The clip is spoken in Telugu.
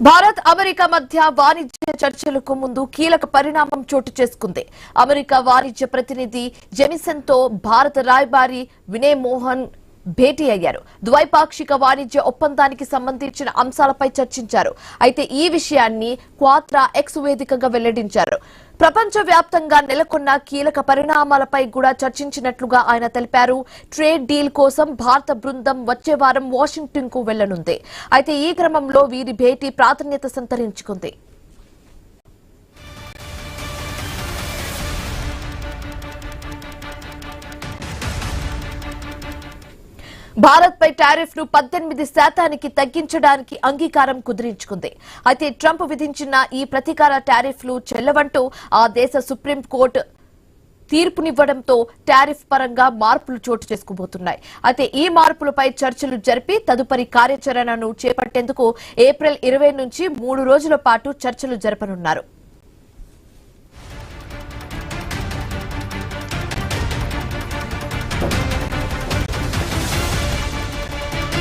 భారత్ అమెరికా మధ్య వాణిజ్య చర్చలకు ముందు కీలక పరిణామం చోటు చేసుకుంది. అమెరికా వాణిజ్య ప్రతినిధి జెమిసన్ తో భారత రాయబారి వినయ్ మోహన్ భేటీ అయ్యారు. ద్వైపాక్షిక వాణిజ్య ఒప్పందానికి సంబంధించిన అంశాలపై చర్చించారు. అయితే ఈ విషయాన్ని క్వాత్రా ఎక్స్ వేదికగా వెల్లడించారు. ప్రపంచవ్యాప్తంగా నెలకొన్న కీలక పరిణామాలపై కూడా చర్చించినట్లుగా ఆయన తెలిపారు. ట్రేడ్ డీల్ కోసం భారత బృందం వచ్చే వారం వాషింగ్టన్ కు వెళ్లనుంది. అయితే ఈ క్రమంలో వీరి భేటీ ప్రాధాన్యత సంతరించుకుంది. భారత్ పై టారిఫ్ ను 18% తగ్గించడానికి అంగీకారం కుదిరించుకుంది. అయితే ట్రంప్ విధించిన ఈ ప్రతీకార టారిఫ్లు చెల్లవంటూ ఆ దేశ సుప్రీంకోర్టు తీర్పునివ్వడంతో టారిఫ్ పరంగా మార్పులు చోటు చేసుకోబోతున్నాయి. అయితే ఈ మార్పులపై చర్చలు జరిపి తదుపరి కార్యాచరణను చేపట్టేందుకు ఏప్రిల్ 20 నుంచి 3 రోజుల పాటు చర్చలు జరపనున్నారు.